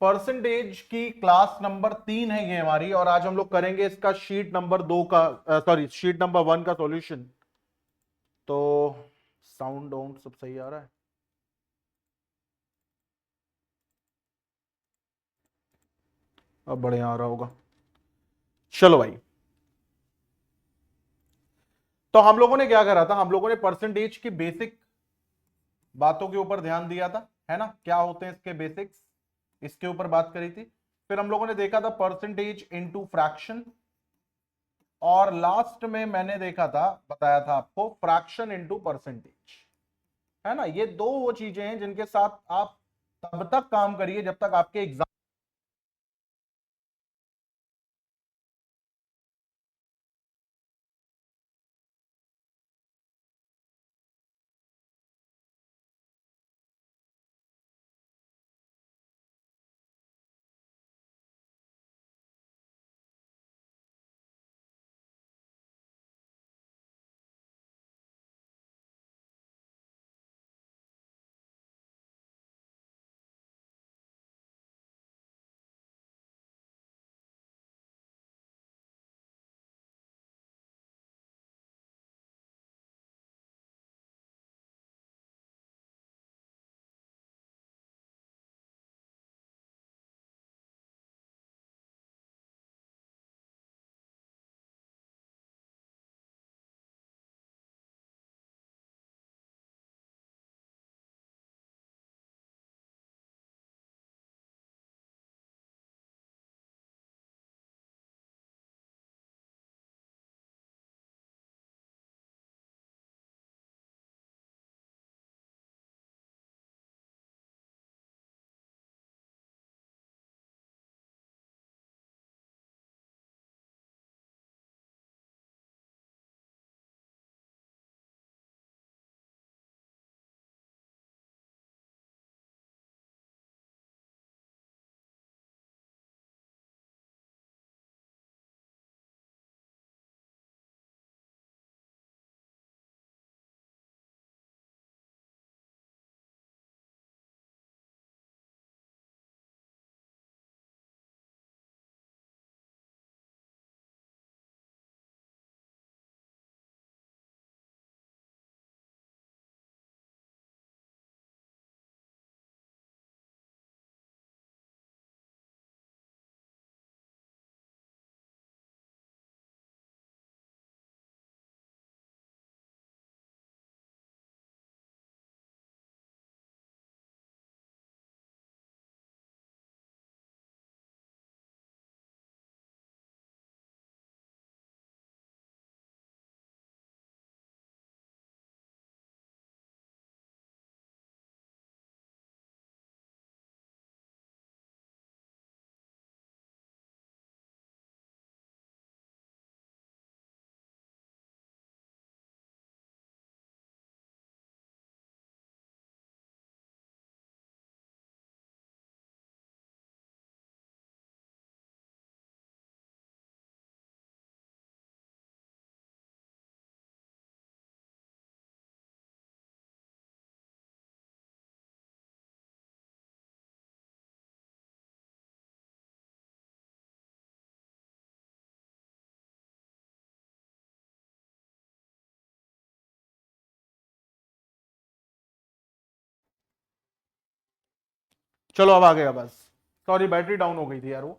Percentage की class number 3 है ये हमारी, और आज हम लोग करेंगे इसका शीट नंबर 2 का, सॉरी शीट नंबर 1 का सॉल्यूशन। तो साउंड वाउंड सब सही आ रहा है? अब बढ़िया आ रहा होगा। चलो भाई, तो हम लोगों ने क्या करा था, हम लोगों ने परसेंटेज की बेसिक बातों के ऊपर ध्यान दिया था, है ना, क्या होते हैं इसके बेसिक्स, इसके ऊपर बात करी थी। फिर हम लोगों ने देखा था परसेंटेज इनटू फ्रैक्शन, और लास्ट में मैंने देखा था, बताया था आपको, फ्रैक्शन इनटू परसेंटेज, है ना। ये दो वो चीजें हैं जिनके साथ आप तब तक काम करिए जब तक आपके एग्जाम। चलो अब आ गया बस, सॉरी बैटरी डाउन हो गई थी यार वो।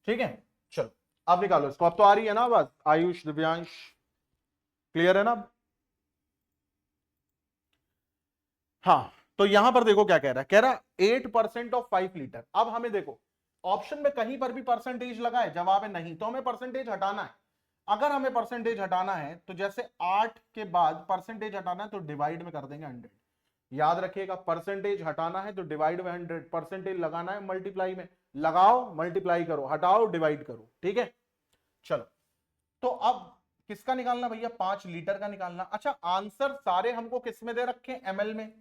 ठीक है, चलो अब निकालो इसको, अब तो आ रही है ना आवाज? आयुष, दिव्यांश, क्लियर है ना अब? हाँ, तो यहां पर देखो क्या कह रहा है, कह रहा 8% ऑफ 5 लीटर। अब हमें देखो, ऑप्शन में कहीं पर भी परसेंटेज लगा है? जवाब है नहीं, तो हमें परसेंटेज हटाना है। अगर हमें परसेंटेज हटाना है तो जैसे 8 के बाद परसेंटेज हटाना है तो डिवाइड में कर देंगे 100। याद रखिएगा, परसेंटेज हटाना है तो डिवाइड में 100, परसेंटेज लगाना है मल्टीप्लाई में, लगाओ मल्टीप्लाई करो, हटाओ डिवाइड करो, ठीक है। चलो, तो अब किसका निकालना भैया? 5 लीटर का निकालना। अच्छा, आंसर सारे हमको किस में दे रखे? एमएल में।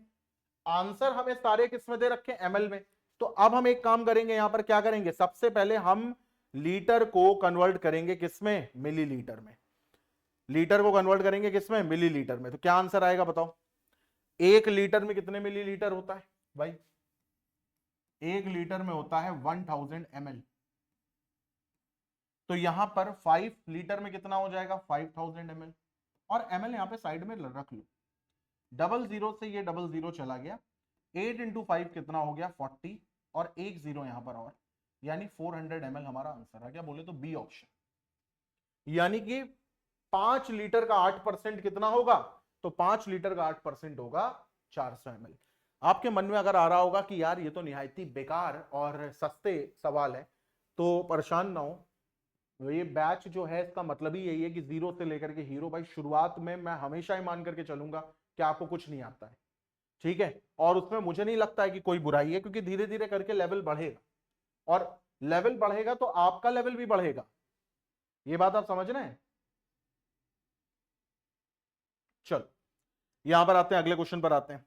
आंसर हमें सारे किस में दे रखे? एमएल में। तो अब हम एक काम करेंगे, यहां पर क्या करेंगे, सबसे पहले हम लीटर को कन्वर्ट करेंगे किसमें? मिलीलीटर में। लीटर को कन्वर्ट करेंगे किसमें? मिलीलीटर में। तो क्या आंसर आएगा बताओ? 1 लीटर में कितने मिलीलीटर होता है भाई? 1 लीटर में होता है 1000 ml, तो यहां पर 5 लीटर में कितना हो जाएगा 5000 ml, और ml यहां पे साइड में रख लो, 00 से ये 00 चला गया, 8 इंटू 5 कितना हो गया 40, और एक जीरो यहां पर और, यानी 400 ml हमारा आंसर आ गया। बोले तो बी ऑप्शन, यानी कि 5 लीटर का 8% कितना होगा, तो 5 लीटर का 8% होगा 400 ml। आपके मन में अगर आ रहा होगा कि यार ये तो निहायत ही बेकार और सस्ते सवाल है, तो परेशान ना हो, ये बैच जो है इसका मतलब ही यही है कि जीरो से लेकर के हीरो। भाई शुरुआत में मैं हमेशा ही मान करके चलूंगा कि आपको कुछ नहीं आता है, ठीक है, और उसमें मुझे नहीं लगता है कि कोई बुराई है, क्योंकि धीरे धीरे करके लेवल बढ़ेगा, और लेवल बढ़ेगा तो आपका लेवल भी बढ़ेगा, ये बात आप समझ रहे हैं। चलो यहां पर आते हैं, अगले क्वेश्चन पर आते हैं।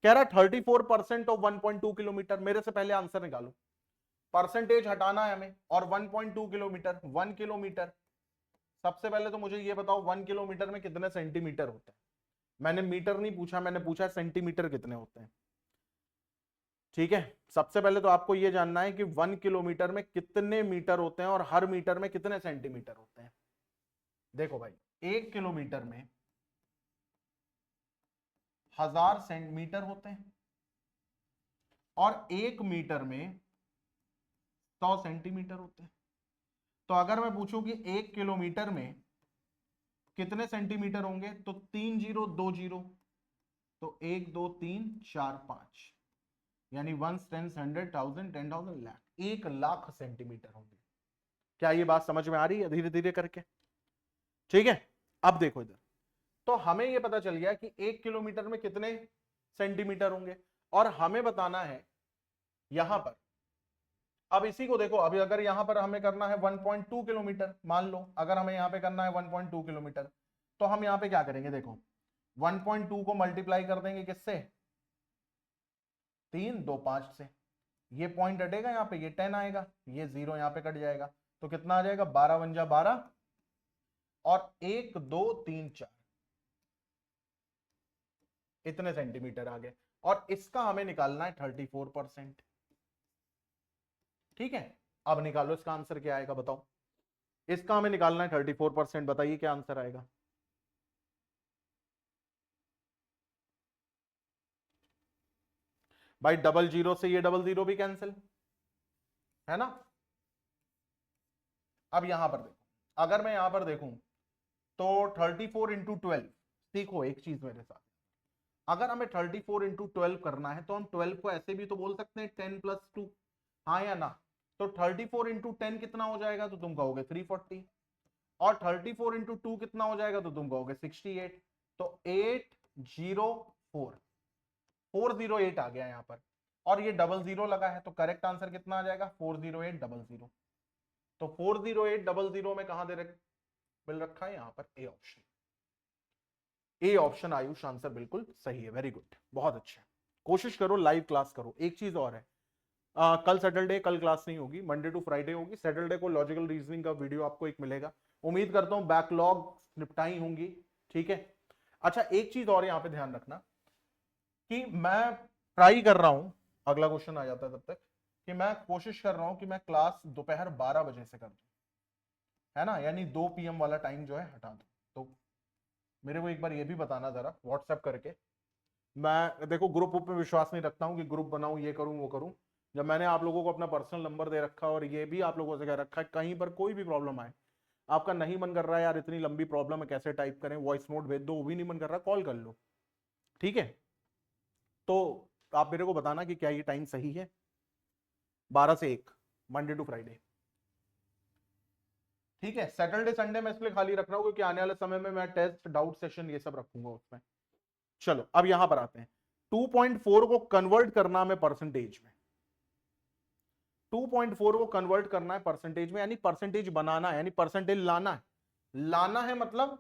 कह रहा है 34% ऑफ 1.2 किलोमीटर, मेरे से पहले आंसर निकालो, परसेंटेज हटाना है हमें, और 1.2 किलोमीटर, 1 किलोमीटर, सबसे पहले तो मुझे ये बताओ 1 किलोमीटर में कितने सेंटीमीटर होते हैं। मैंने मीटर नहीं पूछा, मैंने पूछा सेंटीमीटर कितने होते हैं, ठीक है। सबसे पहले तो आपको यह जानना है कि 1 किलोमीटर में कितने मीटर होते हैं और हर मीटर में कितने सेंटीमीटर होते हैं। देखो भाई 1 किलोमीटर में 1000 सेंटीमीटर होते हैं, और 1 मीटर में 100 सेंटीमीटर होते हैं। तो अगर मैं पूछूं कि 1 किलोमीटर में कितने सेंटीमीटर होंगे, तो 3 जीरो 2 जीरो, तो 1 2 3 4 5, यानी 1 10 100 1000 10,000 लाख, 1 लाख सेंटीमीटर होंगे। क्या ये बात समझ में आ रही है धीरे धीरे करके, ठीक है। अब देखो इधर, तो हमें ये पता चल गया कि 1 किलोमीटर में कितने सेंटीमीटर होंगे, और हमें बताना है यहां पर। अब इसी को देखो, अभी अगर यहां पर हमें करना है 1.2 किलोमीटर, मान लो अगर हमें यहां पे करना है 1.2 किलोमीटर, तो हम यहां पे क्या करेंगे, देखो 1.2 को मल्टीप्लाई कर देंगे किससे, 3 2 5 से, ये पॉइंट हटेगा यहाँ पे, ये 10 आएगा, ये 0 यहाँ पे कट जाएगा, तो कितना आ जाएगा 12 पंजा 12, और 1 2 3 4, इतने सेंटीमीटर आ गए, और इसका हमें निकालना है 34%, ठीक है। अब निकालो इसका आंसर क्या आएगा, बताओ, इसका हमें निकालना है 34%, बताइए क्या आंसर आएगा। भाई 00 से ये 00 भी कैंसिल है ना। अब यहां पर देखो, अगर मैं यहां पर देखूं तो 34 इंटू 12, सीखो एक चीज मेरे साथ, अगर हमें 34 इंटू 12 करना है तो हम 12 को ऐसे भी तो बोल सकते हैं 10 प्लस 2, हाँ या ना। तो 34 इंटू 10 कितना हो जाएगा, तो तुम कहोगे 340, और 34 इंटू 2 कितना हो जाएगा, तो तुम कहोगे 68, तो 804 408 आ गया यहाँ पर, और ये 00 लगा है, तो करेक्ट आंसर कितना आ जाएगा 40800। तो 40800 में कहां दे मिल रखा है, यहां पर A option, A option Ayush answer बिल्कुल सही है, वेरी गुड, बहुत अच्छा। कोशिश करो लाइव क्लास करो। एक चीज और है, कल सैटरडे, कल क्लास नहीं होगी, मंडे टू फ्राइडे होगी, सैटरडे को लॉजिकल रीजनिंग का वीडियो आपको एक मिलेगा, उम्मीद करता हूं बैकलॉग निपटाई होंगी, ठीक है। अच्छा एक चीज और यहां पे ध्यान रखना कि मैं ट्राई कर रहा हूं, अगला क्वेश्चन आ जाता है तब तक, कि मैं कोशिश कर रहा हूं कि मैं क्लास दोपहर 12 बजे से कर दूं, है ना, यानी 2 PM वाला टाइम जो है हटा दूं। तो मेरे को एक बार ये भी बताना जरा व्हाट्सएप करके, मैं देखो ग्रुप पे विश्वास नहीं रखता हूँ कि ग्रुप बनाऊं, ये करूं वो करूं। जब मैंने आप लोगों को अपना पर्सनल नंबर दे रखा और ये भी आप लोगों से कह रखा है, कहीं पर कोई भी प्रॉब्लम आए, आपका नहीं मन कर रहा है यार इतनी लंबी प्रॉब्लम है कैसे टाइप करें, वॉइस नोट भेज दो, वो भी नहीं मन कर रहा, कॉल कर लो, ठीक है। तो आप मेरे को बताना कि क्या ये टाइम सही है, 12 से 1, मंडे टू फ्राइडे, ठीक है। सैटरडे संडे मैं इसलिए खाली रख रहा हूं क्योंकि आने वाले समय में मैं टेस्ट डाउट सेशन ये सब रखूंगा उसमें। चलो अब यहां पर आते हैं, 2.4 को कन्वर्ट करना में परसेंटेज में, 2.4 को कन्वर्ट करना है परसेंटेज में, यानी परसेंटेज बनाना है, यानी परसेंटेज लाना है, लाना है मतलब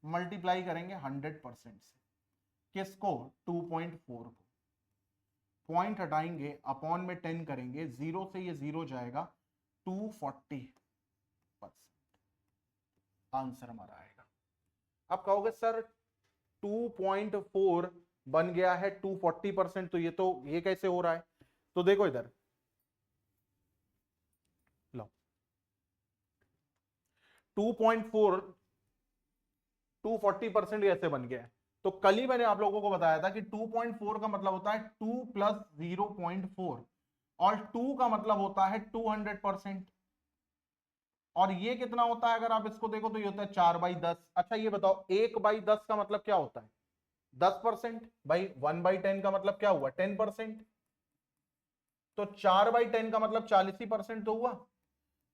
मल्टीप्लाई करेंगे 100% से, किसको 2.4 को, पॉइंट हटाएंगे अपॉन में 10 करेंगे, 0 से ये 0 जाएगा, 240%, आंसर हमारा आएगा। अब कहोगे सर 2.4 बन गया है 240%, तो ये कैसे हो रहा है। तो देखो इधर 2.4 240% कैसे बन गया है? तो कल ही मैंने आप लोगों को बताया था कि 2.4 का मतलब होता है 2 + 0.4 और 2 का मतलब होता है 200%। और ये कितना होता है अगर आप इसको देखो तो ये होता है 4/10। अच्छा ये बताओ 1/10 का मतलब क्या होता है? 10%। भाई 1/10 का मतलब क्या हुआ? 10%। तो 4/10 का मतलब 40% तो हुआ।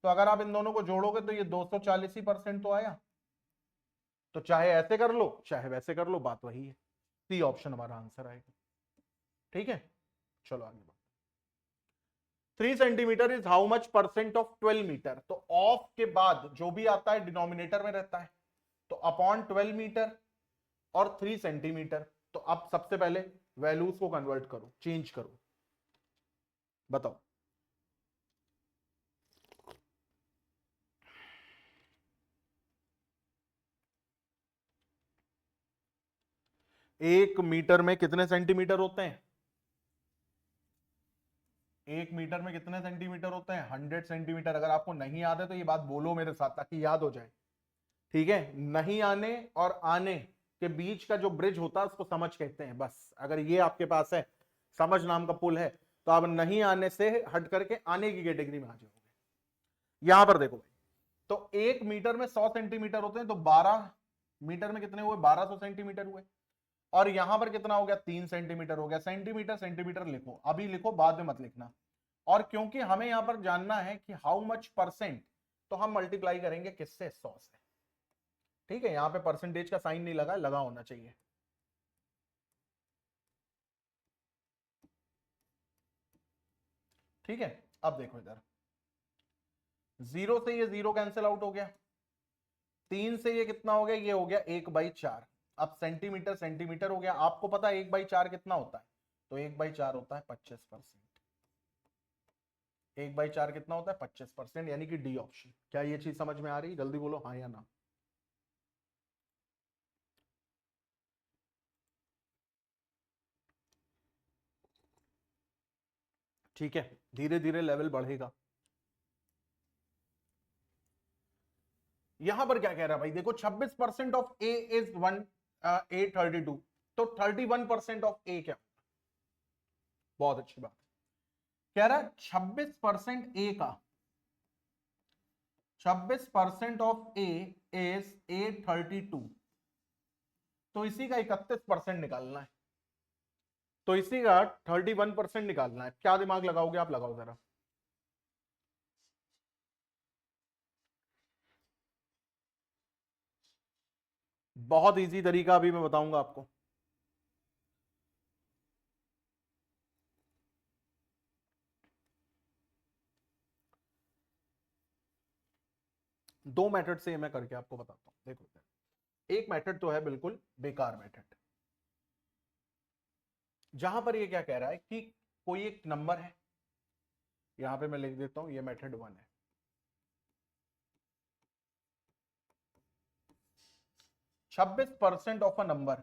तो अगर आप इन दोनों को जोड़ोगे तो ये 240% तो आया। तो चाहे ऐसे कर लो चाहे वैसे कर लो, बात वही है। सी ऑप्शन हमारा आंसर आएगा। ठीक है, चलो आगे बढ़ो। 3 centimetre is how much percent of 12 metre? तो ऑफ के बाद जो भी आता है डिनोमिनेटर में रहता है, तो अपॉन 12 मीटर और 3 सेंटीमीटर। तो अब सबसे पहले वैल्यूज को कन्वर्ट करो, चेंज करो, बताओ। एक मीटर में कितने सेंटीमीटर होते हैं? एक मीटर में कितने सेंटीमीटर होते हैं? 100 सेंटीमीटर। अगर आपको नहीं याद है तो ये बात बोलो मेरे साथ ताकि याद हो जाए। ठीक है, नहीं आने और आने के बीच का जो ब्रिज होता है उसको समझ कहते हैं। बस अगर ये आपके पास है, समझ नाम का पुल है, तो आप नहीं आने से हट करके आने की कैटेगरी में आ जाओगे। यहां पर देखो, तो एक मीटर में 100 सेंटीमीटर होते हैं, तो 12 मीटर में कितने हुए? 1200 सेंटीमीटर हुए। और यहां पर कितना हो गया? 3 सेंटीमीटर हो गया। सेंटीमीटर सेंटीमीटर लिखो, अभी लिखो, बाद में मत लिखना। और क्योंकि हमें यहां पर जानना है कि हाउ मच परसेंट, तो हम मल्टीप्लाई करेंगे किससे? 100 से। ठीक है, यहां पे परसेंटेज का साइन नहीं लगा, लगा होना चाहिए। ठीक है, अब देखो इधर, 0 से ये 0 कैंसिल आउट हो गया, 3 से ये कितना हो गया? ये हो गया 1/4। अब सेंटीमीटर सेंटीमीटर हो गया। आपको पता है 1/4 कितना होता है? तो 1/4 होता है 25%। 1/4 कितना होता है? 25%, यानी कि डी ऑप्शन। क्या ये चीज समझ में आ रही? जल्दी बोलो हाँ या ना। ठीक है, धीरे धीरे लेवल बढ़ेगा। यहां पर क्या कह रहा है भाई? देखो 26% ऑफ ए इज 1 A32। तो 31% ऑफ ए क्या? बहुत अच्छी बात। कह रहा है 26% ए का, 26% ऑफ ए इज A32। तो इसी का 31% निकालना है। तो इसी का 31% निकालना है। क्या दिमाग लगाओगे आप? लगाओ जरा। बहुत इजी तरीका अभी मैं बताऊंगा आपको। दो मेथड से मैं करके आपको बताता हूं। देखो, एक मेथड तो है बिल्कुल बेकार मेथड, जहां पर ये क्या कह रहा है कि कोई एक नंबर है, यहां पे मैं लिख देता हूं, ये मेथड 1 है। 26% of a number,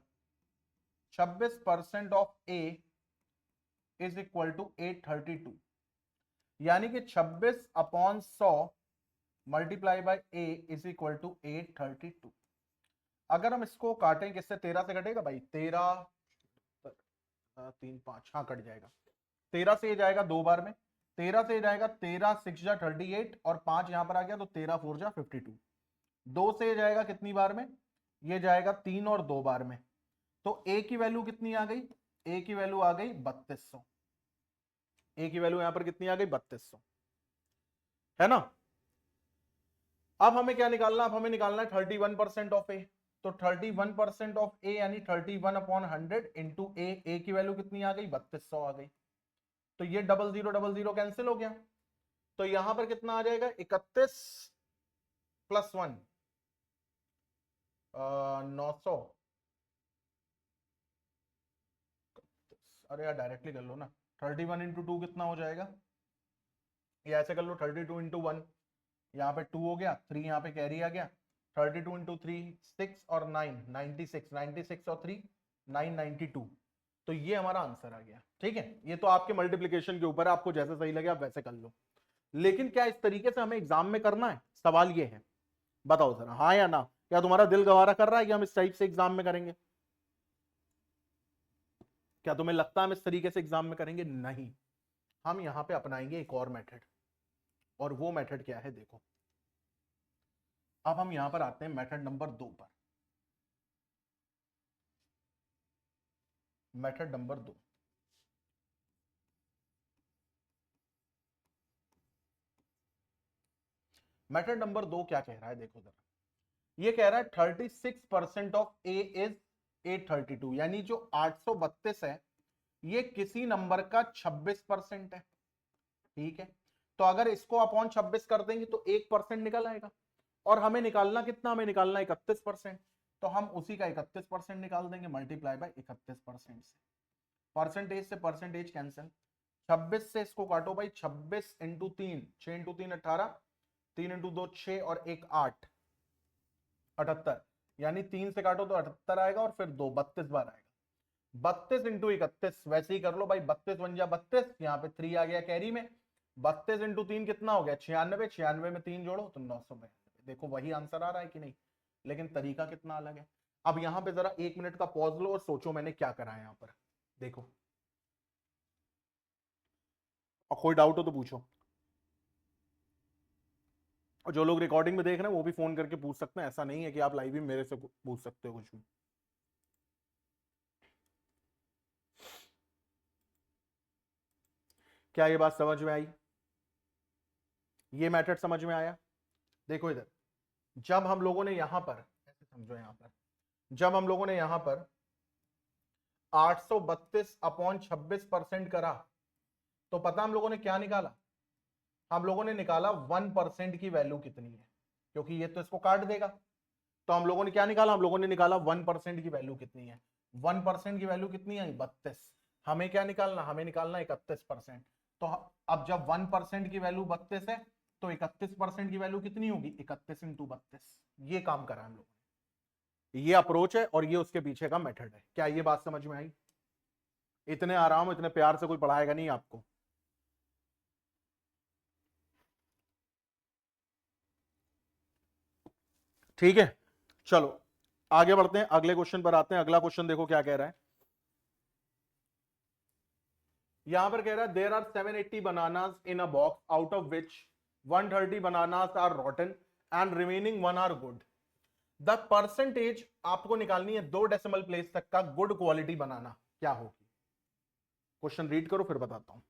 26% of A is equal to 832, यानी कि 26/100 multiply by A is equal to 832। अगर हम इसको काटें किससे? 13 से कटेगा भाई? 13 3 5, हाँ कट जाएगा। 13 से ये जाएगा 2 बार में, 13 से ये जाएगा 13 6 जा 38 और 5 यहां पर आ गया तो 13 4 जा 52। 2 से ये जाएगा कितनी बार में? ये जाएगा 3 और 2 बार में। तो ए की वैल्यू कितनी आ गई? ए की वैल्यू आ गई 3200। ए की वैल्यू यहां पर कितनी आ गई? 3200, है ना? अब हमें क्या निकालना? अब हमें निकालना है 31% ऑफ ए। तो 31% ऑफ ए यानी 31/100 इंटू ए की वैल्यू कितनी आ गई? 3200 आ गई। तो ये 0000 कैंसिल हो गया। तो यहां पर कितना आ जाएगा? 31 + 1 900। अरे यार डायरेक्टली कर लो ना। 31 × 2 कितना हो जाएगा? ये ऐसे कर लो, 32 × 1, यहाँ पे 2 हो गया, 3 यहाँ पे कैरी आ गया। 32 × 3 6 और 9 96, 96 और 3 992। तो ये हमारा आंसर आ गया। ठीक है, ये तो आपके मल्टीप्लिकेशन के ऊपर है, आपको जैसे सही लगे आप वैसे कर लो। लेकिन क्या इस तरीके से हमें एग्जाम में करना है? सवाल ये है। बताओ जरा, हाँ या ना? क्या तुम्हारा दिल गवारा कर रहा है कि हम इस टाइप से एग्जाम में करेंगे? क्या तुम्हें लगता है हम इस तरीके से एग्जाम में करेंगे? नहीं, हम यहां पे अपनाएंगे एक और मेथड। और वो मेथड क्या है देखो। अब हम यहां पर आते हैं मेथड नंबर 2 पर। मेथड नंबर 2, मेथड नंबर 2 क्या कह रहा है देखो जरा। ये कह रहा है 36% ऑफ ए इज 832, यानी जो 832 है ये किसी नंबर का 26% है। ठीक है, तो अगर इसको अपॉन 26 कर देंगे तो 1% निकल आएगा। और हमें निकालना कितना, हमें निकालना 31%। तो हम उसी का 31% निकाल देंगे मल्टीप्लाई बाय 31% से। परसेंटेज से परसेंटेज कैंसिल, 26 से इसको काटो भाई, 26 इंटू 3, 6 इंटू 3 18, 3 इंटू 2 6 और 1 8, 78, यानी 3 से काटो तो 78 आएगा और फिर 2 32 बार आएगा। 32 इंटू 31 वैसे ही कर लो भाई, 32 बन जा 32, यहाँ पे 3 आ गया कैरी में। 32 इंटू 3 कितना हो गया 96, 96 में 3 जोड़ो तो 992। देखो वही आंसर आ रहा है कि नहीं, लेकिन तरीका कितना अलग है। अब यहां पे जरा 1 मिनट का पॉज लो और सोचो मैंने क्या करा है यहां पर। देखो, और कोई डाउट हो तो पूछो। और जो लोग रिकॉर्डिंग में देख रहे हैं वो भी फोन करके पूछ सकते हैं, ऐसा नहीं है कि आप लाइव भी मेरे से पूछ सकते हो कुछ भी। क्या ये बात समझ में आई? ये मेथड समझ में आया? देखो इधर, जब हम लोगों ने यहां पर, ऐसे समझो यहां पर, जब हम लोगों ने यहां पर 832 अपॉन 26% करा, तो पता हम लोगों ने क्या निकाला? हम लोगों ने निकाला 1% की वैल्यू कितनी है, क्योंकि ये तो इसको काट देगा। तो हम लोगों ने क्या निकाला, हम लोगों ने निकाला 1% की वैल्यू कितनी है। 1% की वैल्यू कितनी आई 32। हमें क्या निकालना, हमें निकालना 31%। तो अब जब 1% की वैल्यू 32 है तो 31% की वैल्यू कितनी होगी, 31 इंटू 32। ये काम करा हम लोग, ये अप्रोच है और ये उसके पीछे का मेथड है। क्या ये बात समझ में आई? इतने आराम इतने प्यार से कोई पढ़ाएगा नहीं आपको। ठीक है, चलो आगे बढ़ते हैं, अगले क्वेश्चन पर आते हैं। अगला क्वेश्चन देखो क्या कह रहा है। यहां पर कह रहा है there are 780 bananas in a box out of which 130 bananas are rotten and remaining 1 are good. The percentage आपको निकालनी है 2 डेसिमल प्लेस तक का गुड क्वालिटी बनाना, क्या होगी? क्वेश्चन रीड करो फिर बताता हूं।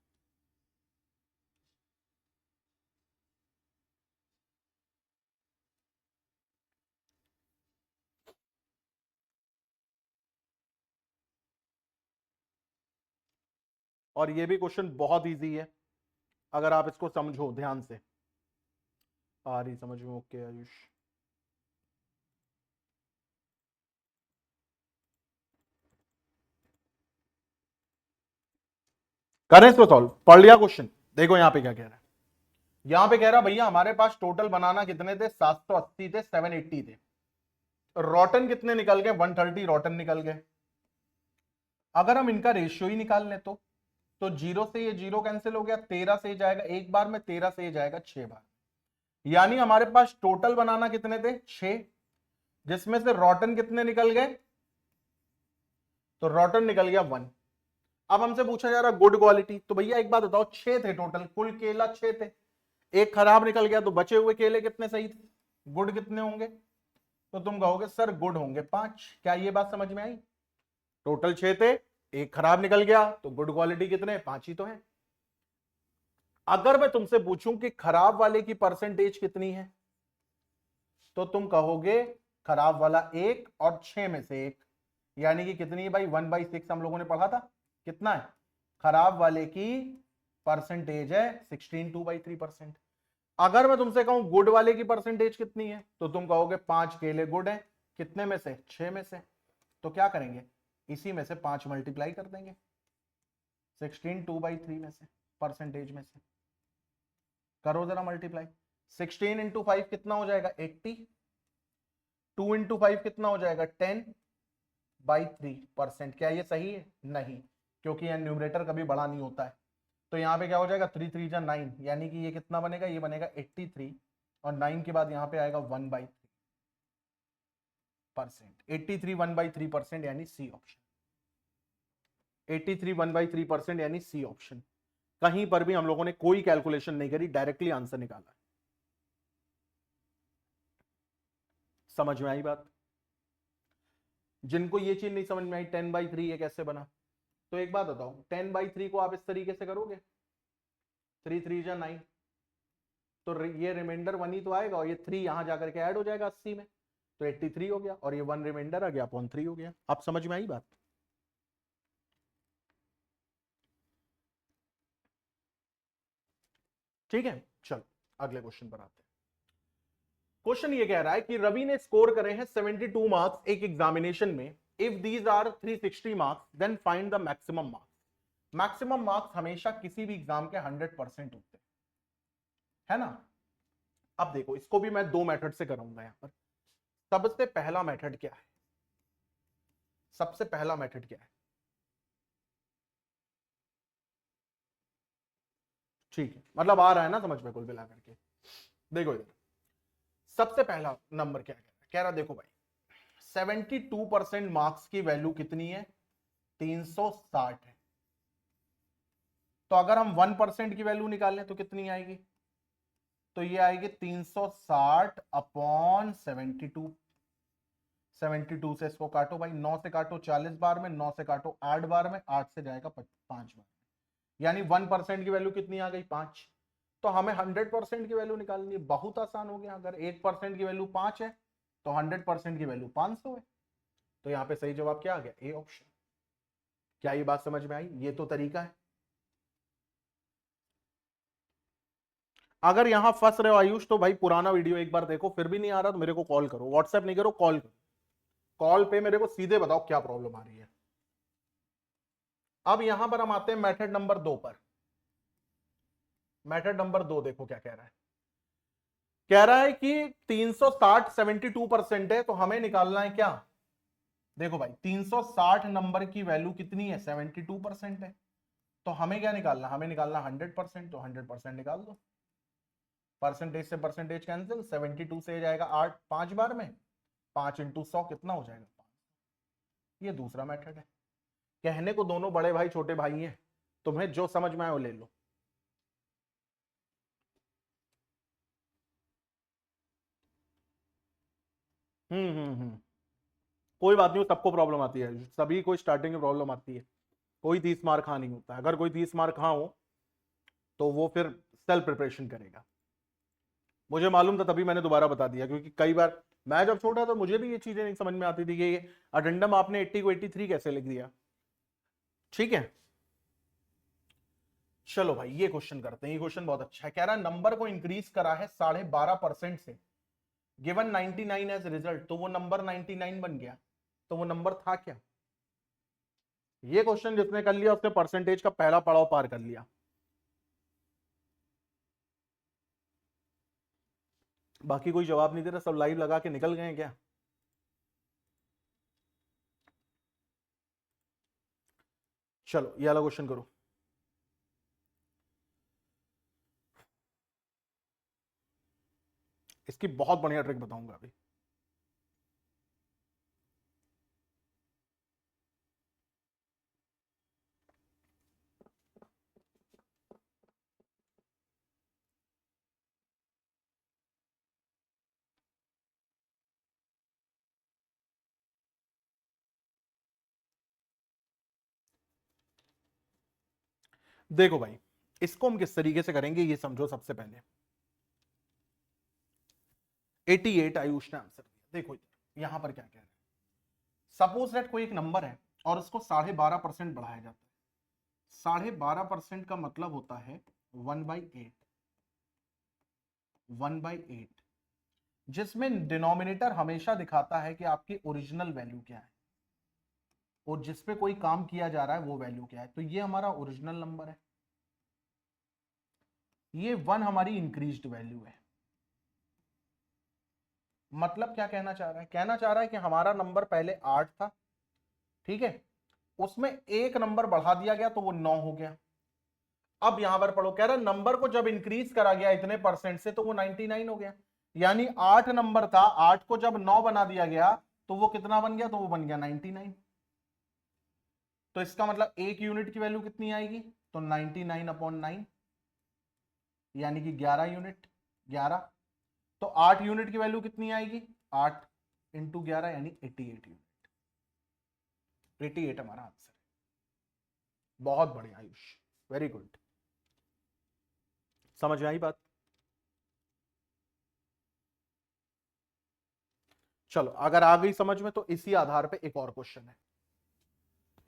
और ये भी क्वेश्चन बहुत इजी है अगर आप इसको समझो ध्यान से। आ रही समझ में? ओके आयुष, करें इसको सॉल्व। पढ़ लिया क्वेश्चन? देखो यहां पे क्या कह रहा है। यहां पे कह रहा भैया हमारे पास टोटल बनाना कितने थे, 780 थे, 780 थे। रॉटन कितने निकल गए, 130 रॉटन निकल गए। अगर हम इनका रेशियो ही निकाल लें तो 0 से ये 0 कैंसिल हो गया, 13 से ये जाएगा एक बार में, 13 से ये जाएगा 6 बार। यानी हमारे पास टोटल बनाना कितने थे, 6, जिसमें से रॉटन कितने निकल गए, तो रॉटन निकल गया 1। अब हमसे पूछा जा रहा गुड क्वालिटी, तो भैया एक बात बताओ, 6 थे टोटल, कुल केला 6 थे, एक खराब निकल गया, तो बचे हुए केले कितने सही थे, गुड कितने होंगे? तो तुम कहोगे सर गुड होंगे 5। क्या ये बात समझ में आई? टोटल 6 थे, एक खराब निकल गया, तो गुड क्वालिटी कितने, 5 ही तो है। अगर मैं तुमसे पूछूं कि खराब वाले की परसेंटेज कितनी है, तो तुम कहोगे खराब वाला 1 और 6 में से 1, यानी कि कितनी है भाई, 1/6 हम लोगों ने पढ़ा था। कितना है खराब वाले की परसेंटेज, है 16, 2/3%। अगर मैं तुमसे कहूं गुड वाले की परसेंटेज कितनी है, तो तुम कहोगे 5 केले गुड है, कितने में से, 6 में से। तो क्या करेंगे, इसी में से 5 मल्टीप्लाई कर देंगे, 16 2/3 में से, परसेंटेज में से। करो जरा मल्टीप्लाई, 16 इंटू 5 कितना हो जाएगा 80, 2 इंटू 5 कितना हो जाएगा 10/3%। क्या ये सही है? नहीं, क्योंकि यह न्यूमरेटर कभी बड़ा नहीं होता है। तो यहाँ पे क्या हो जाएगा 3 3 9, यानी कि ये कितना बनेगा, ये बनेगा 83, और 9 के बाद यहाँ पे आएगा 1/3। 83 1/3% यानी सी ऑप्शन। 83 1/3% यानी सी ऑप्शन। कहीं पर भी हम लोगों ने कोई कैलकुलेशन नहीं करी, डायरेक्टली आंसर निकाला है। समझ में आई बात? जिनको ये चीज नहीं समझ में आई 10/3 ये कैसे बना, तो एक बात बताओ, 10/3 को आप इस तरीके से करोगे, 3 3 जा 9, तो ये रिमाइंडर 1 ही तो आएगा, और ये 3 यहां जाकर के ऐड हो जाएगा 80 में, तो 83 हो गया, और ये 1 रिमाइंडर आ गया, अपॉन 3 हो गया। आप समझ में आई बात? ठीक है, चलो अगले क्वेश्चन पर आते हैं। क्वेश्चन ये कह रहा है कि रवि ने स्कोर करे हैं 72 मार्क्स एक एग्जामिनेशन में। If these are 360 marks then find the maximum marks. Maximum marks हमेशा किसी भी एग्जाम के 100% होते हैं, है ना। अब देखो, इसको भी मैं 2 मेथड से कराऊंगा यहां पर। सबसे पहला मेथड क्या है? सबसे पहला मेथड क्या है? ठीक है, मतलब आ रहा है ना समझ में कुल मिला करके। देखो इधर सबसे पहला नंबर क्या कह रहा है, देखो भाई 72% मार्क्स की वैल्यू कितनी है? 360 है। तो अगर हम 1% की वैल्यू निकालें तो कितनी आएगी? तो ये आएगी 360 अपॉन 72। 72 से इसको काटो भाई, 9 से काटो 40 बार में, 9 से काटो 8 बार में, 8 से जाएगा 5 बार, यानी 1% की वैल्यू कितनी आ गई? 5। तो हमें 100% की वैल्यू निकालनी है, बहुत आसान हो गया। अगर 1% की वैल्यू 5 है तो 100% की वैल्यू 500 है। तो यहाँ पे सही जवाब क्या आ गया? A option. क्या ये बात समझ में आई? ये तो तरीका है। अगर यहां फंस रहे हो आयुष, तो भाई पुराना वीडियो एक बार देखो, फिर भी नहीं आ रहा तो मेरे को कॉल करो, व्हाट्सएप नहीं करो, कॉल करो। कॉल पे मेरे को सीधे बताओ क्या प्रॉब्लम आ रही है। अब यहां पर हम आते हैं मेथड नंबर 2 पर। मेथड नंबर 2 देखो क्या कह रहा है। कह रहा है कि 360 72% है, तो हमें निकालना है क्या? देखो भाई 360 नंबर की वैल्यू कितनी है? 72% है। तो हमें क्या निकालना? हमें निकालना 100%, तो 100% निकाल दो। परसेंटेज से परसेंटेज कैंसिल, 72 से जाएगा 8 5 बार में, 5 इंटू 100 कितना हो जाएगा? 5। ये दूसरा मेथड है। कहने को दोनों बड़े भाई छोटे भाई हैं, तुम्हें जो समझ में आए वो ले लो। कोई बात नहीं, सबको प्रॉब्लम आती है, सभी को स्टार्टिंग में प्रॉब्लम आती है। कोई 30 मार्क हाँ नहीं होता। अगर कोई 30 मार्क हाँ हो तो वो फिर सेल्फ प्रिपरेशन करेगा। मुझे मालूम था, तभी मैंने दोबारा बता दिया, क्योंकि कई बार मैं जब छोटा था मुझे भी ये चीजें नहीं समझ में आती थी कि ये अडेंडम आपने 80 को 83 कैसे लिख दिया। ठीक है, चलो भाई ये क्वेश्चन करते हैं। ये क्वेश्चन बहुत अच्छा है। कह रहा है नंबर को इंक्रीज करा है 12.5% से, गिवन 99 एज रिजल्ट। तो वो नंबर 99 बन गया, तो वो नंबर था क्या? ये क्वेश्चन जिसने कर लिया उसने परसेंटेज का पहला पड़ाव पार कर लिया। बाकी कोई जवाब नहीं दे रहा, सब लाइव लगा के निकल गए क्या? चलो ये वाला क्वेश्चन करो। इसकी बहुत बढ़िया ट्रिक बताऊंगा अभी। देखो भाई इसको हम किस तरीके से करेंगे ये समझो। सबसे पहले 88 आयुष ने आंसर दिया। देखो यहां पर क्या कह रहे हैं, सपोज दैट कोई एक नंबर है और उसको 12.5% बढ़ाया जाता है। 12.5% का मतलब होता है 1/8, 1/8, जिसमें डिनोमिनेटर हमेशा दिखाता है कि आपकी ओरिजिनल वैल्यू क्या है और जिसपे कोई काम किया जा रहा है वो वैल्यू क्या है। तो ये हमारा ओरिजिनल नंबर है, ये 1 हमारी इंक्रीज्ड वैल्यू है। मतलब क्या कहना चाह रहा है? कहना चाह रहा है कि हमारा नंबर पहले 8 था, ठीक है, उसमें एक नंबर बढ़ा दिया गया तो वो 9 हो गया। अब यहां पर पढ़ो, कह रहा है नंबर को जब इंक्रीज करा गया इतने परसेंट से तो वो 99 हो गया। यानी 8 नंबर था, 8 को जब 9 बना दिया गया तो वो कितना बन गया, तो वो बन गया 99। तो इसका मतलब एक यूनिट की वैल्यू कितनी आएगी, तो 99/9 यानी कि 11 यूनिट, 11। तो 8 यूनिट की वैल्यू कितनी आएगी, 8 इंटू 11 यानी 88 यूनिट। 88 हमारा आंसर है। बहुत बढ़िया आयुष, वेरी गुड। समझ में आई बात। चलो अगर आ गई समझ में तो इसी आधार पे एक और क्वेश्चन है,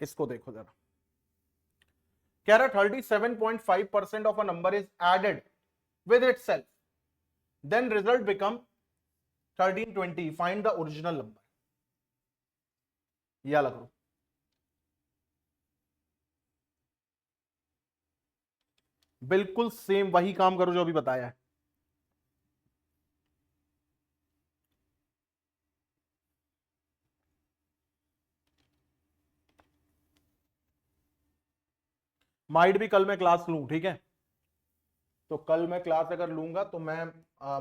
इसको देखो जरा। कह रहा 37.5% of a number is added with itself, then result become 1320, find the original number. या लग लो, बिल्कुल सेम वही काम करो जो अभी बताया है। माइट भी कल मैं क्लास लूं, ठीक है, तो कल मैं क्लास अगर लूंगा तो मैं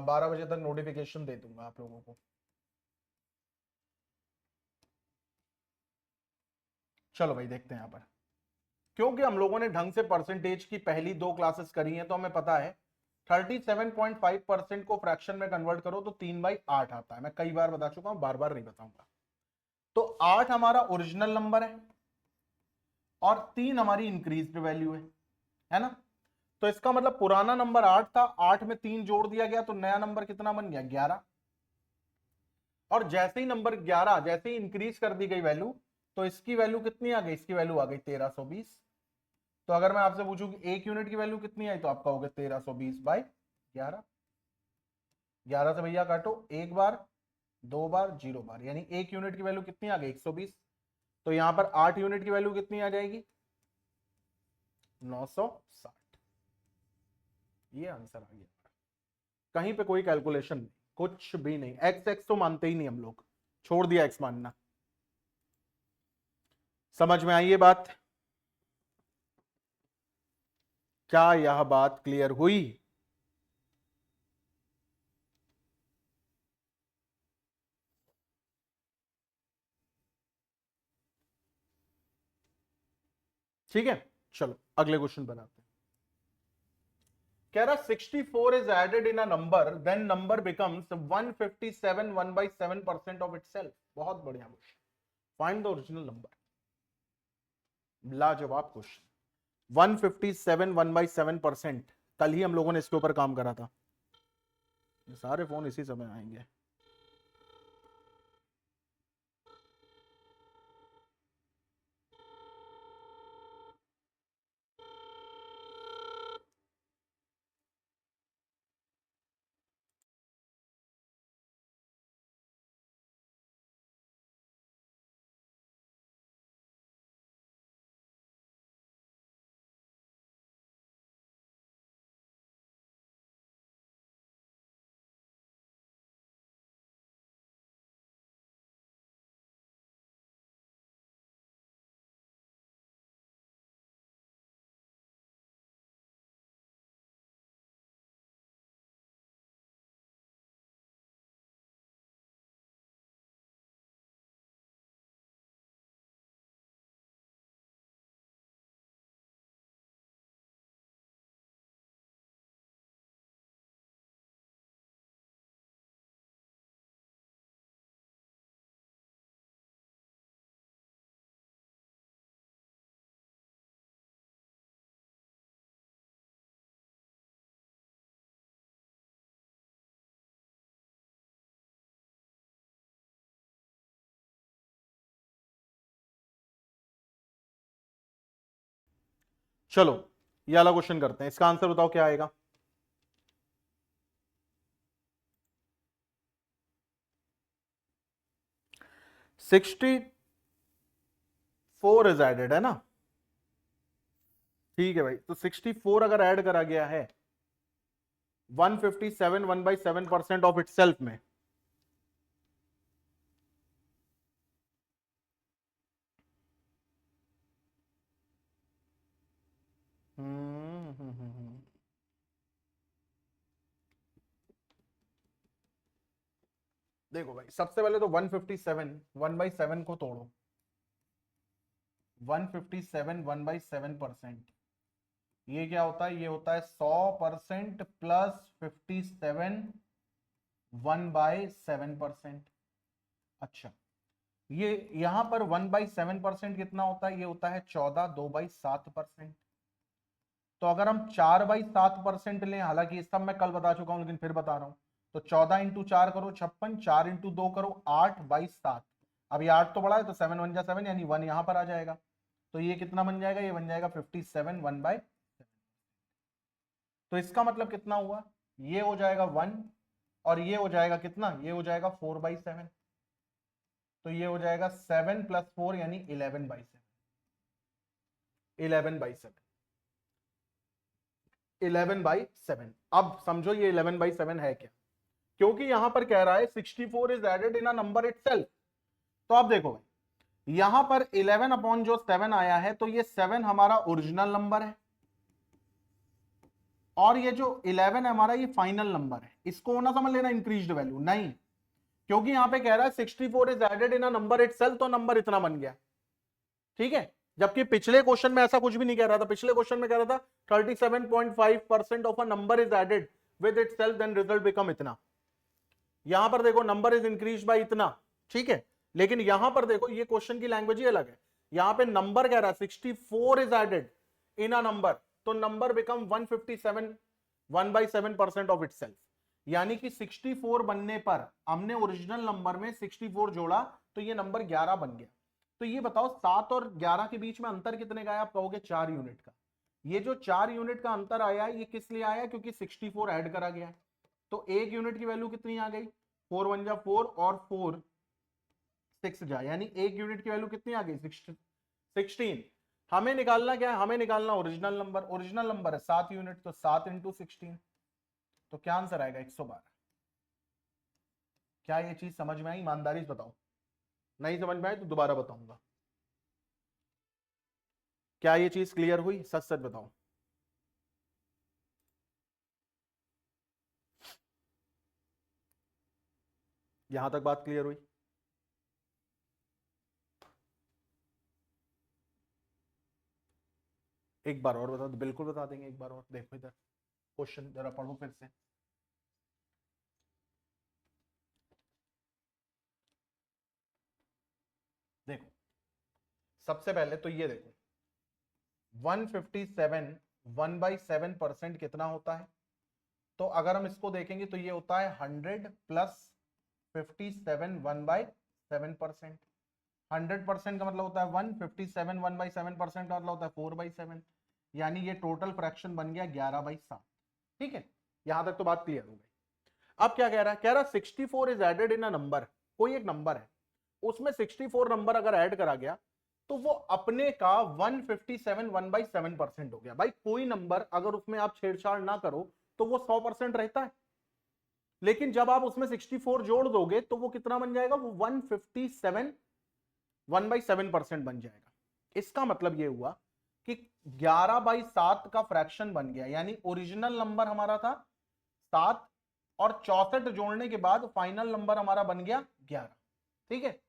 12 बजे तक नोटिफिकेशन दे दूंगा आप लोगों को। चलो भाई देखते हैं यहां पर, क्योंकि हम लोगों ने ढंग से परसेंटेज की पहली 2 क्लासेस करी हैं तो हमें पता है 37.5% को फ्रैक्शन में कन्वर्ट करो तो 3/8 आता है। मैं कई बार बता चुका हूं, बार बार नहीं बताऊंगा। तो 8 हमारा ओरिजिनल नंबर है और 3 हमारी इंक्रीज वैल्यू है ना। तो इसका मतलब पुराना नंबर 8 था, 8 में 3 जोड़ दिया गया तो नया नंबर कितना बन गया, 11। और जैसे ही नंबर 11 जैसे ही इंक्रीज कर दी गई वैल्यू, तो इसकी वैल्यू कितनी आ गई, इसकी वैल्यू आ गई 1320। तो अगर मैं आपसे पूछूं कि एक यूनिट की वैल्यू कितनी आई, तो आप कहोगे 1320/11। 11 से भैया काटो, एक बार, 2 बार, 0 बार, यानी एक यूनिट की वैल्यू कितनी आ गई, 120। तो यहां पर 8 यूनिट की वैल्यू कितनी आ जाएगी, 960। ये आंसर आ गया। कहीं पे कोई कैलकुलेशन नहीं, कुछ भी नहीं। एक्स एक्स तो मानते ही नहीं हम लोग, छोड़ दिया एक्स मानना। समझ में आई ये बात, क्या यह बात क्लियर हुई। ठीक है, चलो अगले क्वेश्चन बनाते हैं। कह रहा 64 is added in a number then number becomes 157 1/7% of itself. बहुत बढ़िया question, find the original number. लाजवाब क्वेश्चन। 157 1/7%, कल ही हम लोगों ने इसके ऊपर काम करा था। ये सारे फोन इसी समय आएंगे। चलो ये वाला क्वेश्चन करते हैं, इसका आंसर बताओ क्या आएगा। 64 इज एडेड है ना, ठीक है भाई। तो 64 अगर ऐड करा गया है 157 1/7% ऑफ इटसेल्फ में, हम्म, देखो भाई सबसे पहले तो 157 1/7 को तोड़ो, 157 1/7%, ये क्या होता है, ये होता है 100% प्लस 57 1/7%। अच्छा ये यहां पर 1/7% कितना होता है, ये होता है 14 2/7%। तो अगर हम 4/7% लें, हालांकि ये सब मैं कल बता चुका हूं लेकिन फिर बता रहा हूं, तो 14 इंटू 4 करो 56, 4 इंटू 2 करो 8/7। अब ये 8 तो बड़ा है तो 7 1 जा 7 यानी 1 यहां पर आ जाएगा। तो ये कितना बन जाएगा, ये बन जाएगा 57 1/7। तो इसका मतलब कितना हुआ, ये हो जाएगा 1 और ये हो जाएगा कितना, ये हो जाएगा 4/7। तो ये हो जाएगा 7 + 4 यानी 11/7। 11/7 11/7। अब समझो ये 11/7 है क्या, क्योंकि यहां पर कह रहा है 64 is added in a number itself. तो आप देखो भाई यहां पर 11/7 आया है, तो ये 7 हमारा ओरिजिनल नंबर है और ये जो 11 है हमारा ये फाइनल नंबर है। इसको ना समझ लेना इंक्रीज्ड वैल्यू, नहीं, क्योंकि यहां पे कह रहा है 64 is added in a number itself, तो नंबर इतना बन गया, ठीक है। जबकि पिछले क्वेश्चन में ऐसा कुछ भी नहीं कह रहा था, पिछले क्वेश्चन में कह रहा था 37.5% of a number is added with itself then result become इतना। यहां पर देखो नंबर इज इंक्रीज बाय इतना, ठीक है, लेकिन यहां पर देखो ये क्वेश्चन की लैंग्वेज ही अलग है। यहां पे नंबर कह रहा है 64 is added in a number, तो नंबर बिकम 157 1/7% ऑफ इटसेल्फ, यानी कि 64 बनने पर हमने ओरिजिनल नंबर में 64 जोड़ा तो ये नंबर 11 बन गया। तो ये बताओ 7 और 11 के बीच में अंतर कितने का है, आप कहोगे 4 यूनिट का। ये जो 4 यूनिट का अंतर आया है ये किस लिए आया, क्योंकि 64 ऐड करा गया है। तो 1 यूनिट की वैल्यू कितनी आ गई, 4 1 जा 4 और 4 6 जा, यानी 1 यूनिट की वैल्यू कितनी आ गई 16। हमें निकालना क्या है, हमें निकालना ओरिजिनल नंबर, ओरिजिनल नंबर है 7 यूनिट, तो 7 इंटू 16, तो क्या आंसर आएगा 112। क्या ये चीज समझ में आई, ईमानदारी से बताओ, नहीं समझ में आई तो दोबारा बताऊंगा। क्या ये चीज क्लियर हुई, सच सच बताओ। यहां तक बात क्लियर हुई, एक बार और बता दो, बिल्कुल बता देंगे, एक बार और देखो इधर क्वेश्चन जरा पढ़ो फिर से। देखो सबसे पहले तो ये देखो 157 1/7% कितना होता है, तो अगर हम इसको देखेंगे तो ये होता है 100 प्लस 57 1/7%। 100% का मतलब होता है 1, 57 1/7% का मतलब होता है 4/7, यानी ये टोटल फ्रैक्शन बन गया 11/7। ठीक है, यहां तक तो बात क्लियर हो गई। अब क्या कह रहा है, कह रहा 64 is added in a number, कोई एक नंबर है उसमें 64 नंबर अगर ऐड करा गया तो वो अपने का 157 1/7% हो गया। भाई कोई नंबर अगर उसमें आप छेड़छाड़ ना करो तो वो 100% रहता है, लेकिन जब आप उसमें 64 जोड़ दोगे तो वो कितना बन जाएगा, वो 157 1/7% बन जाएगा। इसका मतलब ये हुआ कि 11/7 का फ्रैक्शन बन गया, यानी ओरिजिनल नंबर हमारा था 7 और 64 जोड़ने के बाद फाइनल नंबर हमारा बन गया 11। ठीक है,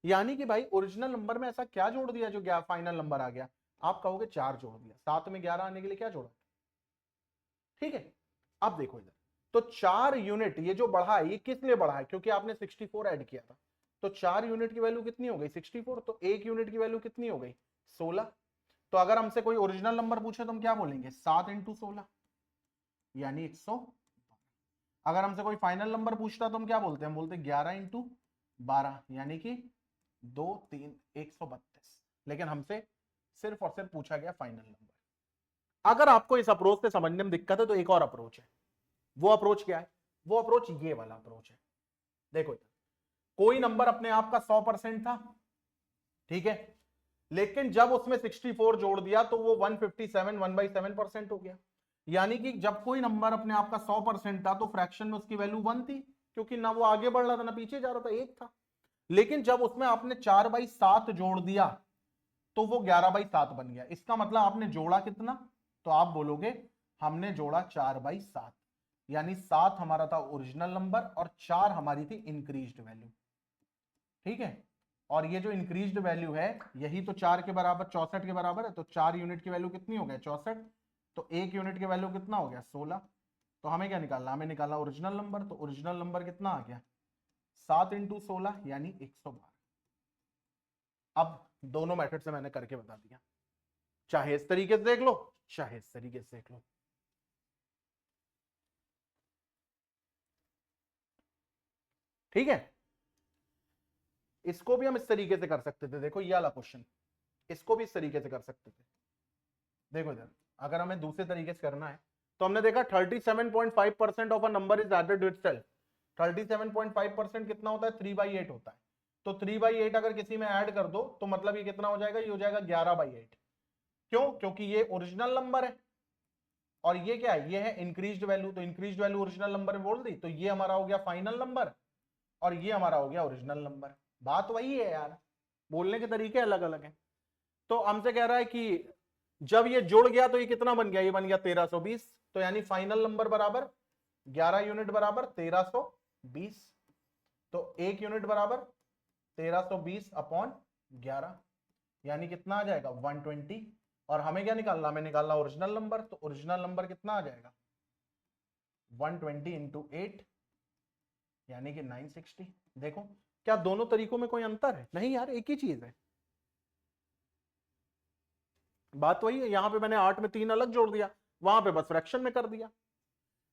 यानी कि भाई ओरिजिनल नंबर में ऐसा क्या जोड़ दिया जो फाइनल नंबर आ गया, आप कहोगे 4 जोड़ दिया, 7 में 11 आने के लिए क्या जोड़ा। ठीक है, अब देखो इधर, तो 4 यूनिट ये जो बढ़ा है ये किस लिए बढ़ा है, क्योंकि आपने 64 ऐड किया था। तो 4 यूनिट की वैल्यू कितनी हो गई 64, तो 1 यूनिट की वैल्यू कितनी हो गई 16। तो अगर हमसे कोई ओरिजिनल नंबर पूछे तो हम क्या बोलेंगे 7 इंटू 16 यानी 100। अगर हमसे कोई फाइनल नंबर पूछता तो हम क्या बोलते हैं, हम बोलते 11 इंटू 12 यानी कि 2 3 132। लेकिन हमसे सिर्फ और सिर्फ पूछा गया फाइनल नंबर। अगर आपको इस अप्रोच से समझने में दिक्कत है तो एक और अप्रोच है, वो अप्रोच क्या है, वो अप्रोच ये वाला अप्रोच है। देखो कोई नंबर अपने आप का 100% था, ठीक है, लेकिन जब उसमें 64 जोड़ दिया तो वो 157 1/7% हो गया। यानी कि जब कोई नंबर अपने आप का 100% था तो फ्रैक्शन में उसकी वैल्यू 1 थी, क्योंकि ना वो आगे बढ़ रहा था ना पीछे जा रहा था, 1 था। लेकिन जब उसमें आपने 4/7 जोड़ दिया तो वो 11/7 बन गया। इसका मतलब आपने जोड़ा कितना, तो आप बोलोगे हमने जोड़ा 4/7, यानी 7 हमारा था ओरिजिनल नंबर और 4 हमारी थी इंक्रीज्ड वैल्यू। ठीक है, और ये जो इंक्रीज्ड वैल्यू है यही तो 4 के बराबर 64 के बराबर है, तो 4 यूनिट की वैल्यू कितनी हो गया 64, तो 1 यूनिट की वैल्यू कितना हो गया 16। तो हमें क्या निकालना, हमें निकालना ओरिजिनल नंबर, तो ओरिजिनल नंबर कितना आ गया 7 × 16 यानी 112। अब दोनों मेथड से मैंने करके बता दिया, चाहे इस तरीके से देख लो चाहे इस तरीके से देख लो। ठीक है, इसको भी हम इस तरीके से कर सकते थे, देखो ये वाला क्वेश्चन, इसको भी इस तरीके से कर सकते थे। देखो इधर अगर हमें दूसरे तरीके से करना है तो हमने देखा 37.5% of a number is added to itself. 37.5% कितना होता है 3/8 होता है, तो 3/8 अगर किसी में ऐड कर दो तो मतलब ये कितना हो जाएगा, ये हो जाएगा 11/8। क्यों, क्योंकि ये ओरिजिनल नंबर है और ये क्या है, ये है इंक्रीज्ड वैल्यू, तो इंक्रीज्ड वैल्यू ओरिजिनल नंबर में बोल दी, तो ये हमारा हो गया फाइनल नंबर और ये हमारा हो गया ओरिजिनल नंबर। बात वही है यार, बोलने के तरीके अलग अलग हैं। तो हमसे कह रहा है कि जब ये जुड़ गया तो ये कितना बन गया, ये बन गया 1320, तो यानी फाइनल नंबर बराबर 11 यूनिट बराबर 1320, तो 1 यूनिट बराबर 1320/11 यानी कितना आ जाएगा 120। और हमें क्या निकालना, हमें निकालना ओरिजिनल नंबर, तो ओरिजिनल नंबर कितना आ जाएगा 120 × 8 यानी कि 960। देखो क्या दोनों तरीकों में कोई अंतर है, नहीं यार एक ही चीज है, बात वही है। यहां पे मैंने 8 में 3 अलग जोड़ दिया, वहां पे बस फ्रैक्शन में कर दिया।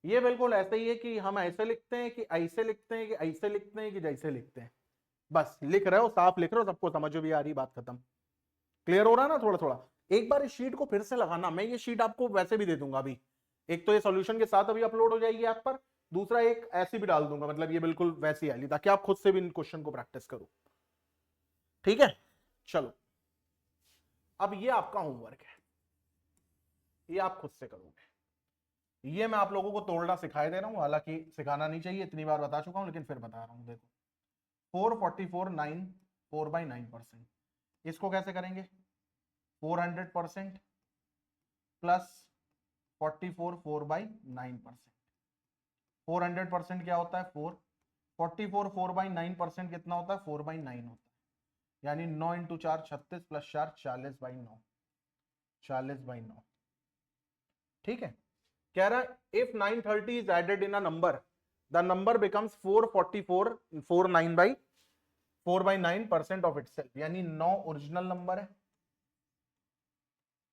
ये बिल्कुल ऐसे ही है कि हम ऐसे लिखते हैं कि ऐसे लिखते हैं कि ऐसे लिखते हैं कि जैसे लिखते हैं, बस लिख रहे हो साफ लिख रहे हो, सबको समझ भी आ रही, बात खत्म। क्लियर हो रहा है ना थोड़ा थोड़ा। एक बार इस शीट को फिर से लगाना, मैं ये शीट आपको वैसे भी दे दूंगा अभी, एक तो ये सॉल्यूशन के साथ अभी अपलोड हो जाएगी ऐप पर, दूसरा एक ऐसी भी डाल दूंगा, मतलब ये बिल्कुल वैसी आएगी ताकि आप खुद से भी इन क्वेश्चन को प्रैक्टिस करो। ठीक है, चलो अब ये आपका होमवर्क है, ये आप खुद से करोगे। ये मैं आप लोगों को तोड़ना सिखाई दे रहा हूं, हालांकि सिखाना नहीं चाहिए, इतनी बार बता चुका हूं, लेकिन फिर बता रहा हूं। देखो 444 9 4/9%, इसको कैसे करेंगे 400% प्लस 44 4/9%। 400% क्या होता है 4, 44 4/9% कितना होता है 4/9 होता है, यानी 9 × 4 36 प्लस 4 40/9, 40/9। ठीक है, कह रहा है if 930 is added in a number the number becomes 444 4/9% of itself, यानी 9 ओरिजिनल नंबर है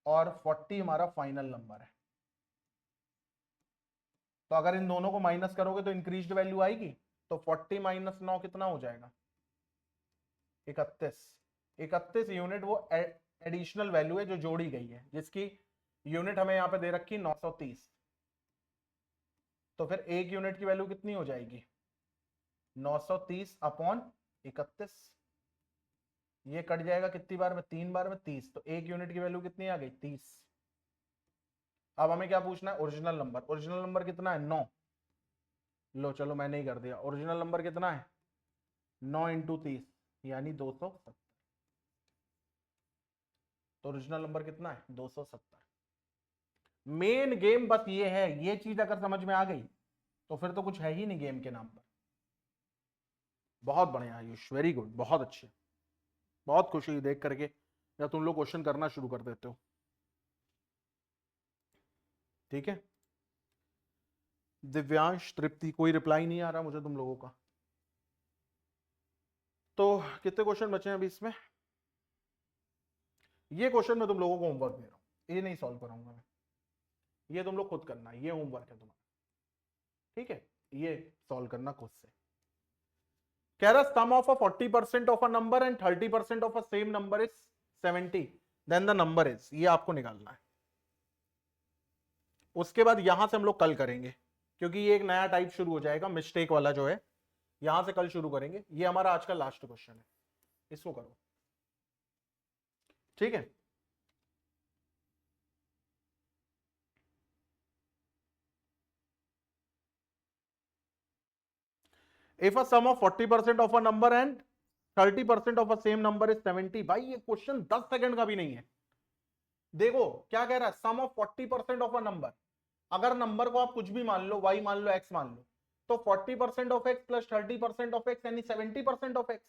और 40 हमारा फाइनल नंबर है। तो अगर इन दोनों को माइनस करोगे तो इंक्रीज्ड वैल्यू आएगी, तो 40 - 9 कितना हो जाएगा 31। 31 यूनिट वो एडिशनल वैल्यू है जो जोड़ी गई है, जिसकी यूनिट हमें यहां पे दे रखी 930। तो फिर 1 यूनिट की वैल्यू कितनी हो जाएगी 930/31। ये कट जाएगा कितनी बार में 3 बार में 30, तो 1 यूनिट की वैल्यू कितनी आ गई 30। अब हमें क्या पूछना है ओरिजिनल नंबर, ओरिजिनल नंबर कितना है 9, लो चलो मैंने ही कर दिया, ओरिजिनल नंबर कितना है 9 × 30 यानी 270, तो ओरिजिनल नंबर कितना है 270। मेन गेम बस ये है, ये चीज अगर समझ में आ गई तो फिर तो कुछ है ही नहीं गेम के नाम पर। बहुत बढ़िया आयुष, वेरी गुड, बहुत अच्छे, बहुत खुशी हुई देख करके जब तुम लोग क्वेश्चन करना शुरू कर देते हो। ठीक है, दिव्यांश तृप्ति कोई रिप्लाई नहीं आ रहा मुझे तुम लोगों का। तो कितने क्वेश्चन बचे हैं अभी इसमें, ये क्वेश्चन मैं तुम लोगों को होमवर्क दे रहा हूं, ये नहीं सॉल्व कराऊंगा मैं, ये तुम लोग खुद करना, ये होमवर्क है तुम्हारा। ठीक है, ये सॉल्व करना खुद से। कह रहा sum of a 40% of a number and 30% of a same number is 70, then the number is, ये आपको निकालना है। उसके बाद यहां से हम लोग कल करेंगे, क्योंकि ये एक नया टाइप शुरू हो जाएगा मिस्टेक वाला जो है, यहां से कल शुरू करेंगे। ये हमारा आज का लास्ट क्वेश्चन है, इसको करो। ठीक है, if a sum of 40% of a number and 30% of a same number is 70, भाई ये क्वेश्चन 10 सेकंड का भी नहीं है। देखो क्या कह रहा है, सम ऑफ 40% ऑफ अ नंबर, अगर नंबर को आप कुछ भी मान लो, y मान लो, x मान लो, तो 40% of x plus 30% of x यानी 70% ऑफ x,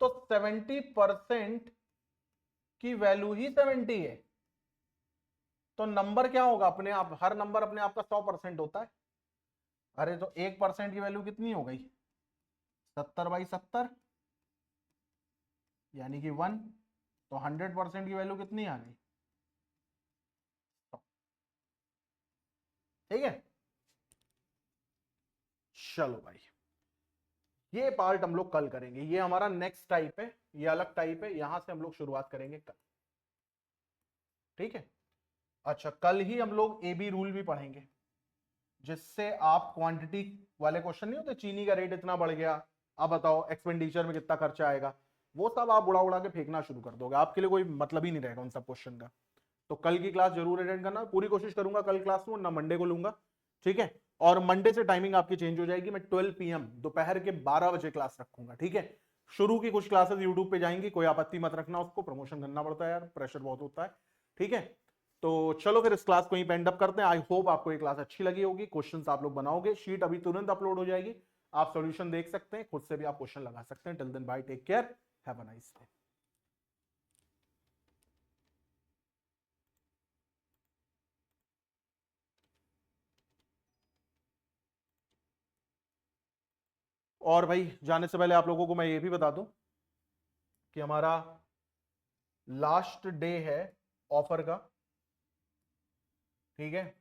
तो 70% की वैल्यू ही 70 है। तो नंबर क्या होगा अपने आप, हर नंबर अपने आप का 100% होता है। अरे तो 1% की वैल्यू कितनी हो गई, 70/70 यानी कि 1। तो 100% की वैल्यू कितनी आ गई, ठीक है। चलो भाई, ये पार्ट हम लोग कल करेंगे, ये हमारा नेक्स्ट टाइप है, ये अलग टाइप है, यहां से हम लोग शुरुआत करेंगे कल, ठीक है। अच्छा, कल ही हम लोग ए बी रूल भी पढ़ेंगे, जिससे आप क्वांटिटी वाले क्वेश्चन नहीं होते, चीनी का रेट इतना बढ़ गया, अब बताओ एक्सपेंडिचर में कितना खर्चा आएगा, वो सब आप उड़ा उड़ा के फेंकना शुरू कर दोगे, आपके लिए कोई मतलब ही नहीं रहेगा उन सब क्वेश्चन का। तो कल की क्लास जरूर अटेंड करना, पूरी कोशिश करूंगा कल क्लास में, ना मंडे को लूंगा, ठीक है। और मंडे से टाइमिंग आपकी चेंज हो जाएगी, मैं 12 PM दोपहर के 12 बजे क्लास रखूंगा, ठीक है। शुरू की कुछ क्लासेस यूट्यूब पे जाएंगी, कोई आपत्ति मत रखना, उसको प्रमोशन करना पड़ता है यार, प्रेशर बहुत होता है, ठीक है। तो चलो फिर इस क्लास को ही पेंड अप करते हैं। आई होप आपको ये क्लास अच्छी लगी होगी, क्वेश्चंस आप लोग बनाओगे, शीट अभी तुरंत अपलोड हो जाएगी, आप सॉल्यूशन देख सकते हैं, खुद से भी आप क्वेश्चन लगा सकते हैं। Till then bye, take care, have a nice day. और भाई जाने से पहले आप लोगों को मैं ये भी बता दूं कि हमारा लास्ट डे है ऑफर का, ठीक है।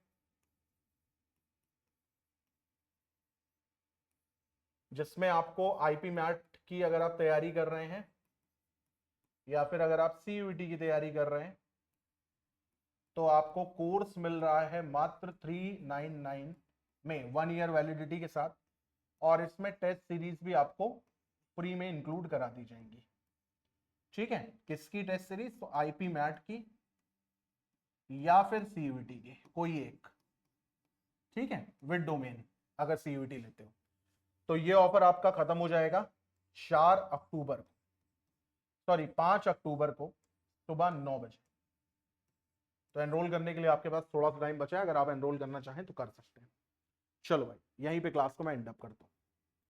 जिसमें आपको आईपी मैट की अगर आप तैयारी कर रहे हैं, या फिर अगर आप सीयूईटी की तैयारी कर रहे हैं, तो आपको कोर्स मिल रहा है मात्र 399 में, 1 ईयर वैलिडिटी के साथ, और इसमें टेस्ट सीरीज भी आपको फ्री में इंक्लूड करा दी जाएंगी, ठीक है। किसकी टेस्ट सीरीज, तो आईपी मैट की या फिर सीयूईटी की, कोई एक, ठीक है, विद डोमेन, अगर सीयूईटी लेते हो। तो ये ऑफर आपका खत्म हो जाएगा 4 अक्टूबर को, सॉरी 5 अक्टूबर को सुबह 9 बजे। तो एनरोल करने के लिए आपके पास थोड़ा सा टाइम बचा है, अगर आप एनरोल करना चाहें तो कर सकते हैं। चलो भाई, यहीं पे क्लास को मैं एंड अप करता हूं।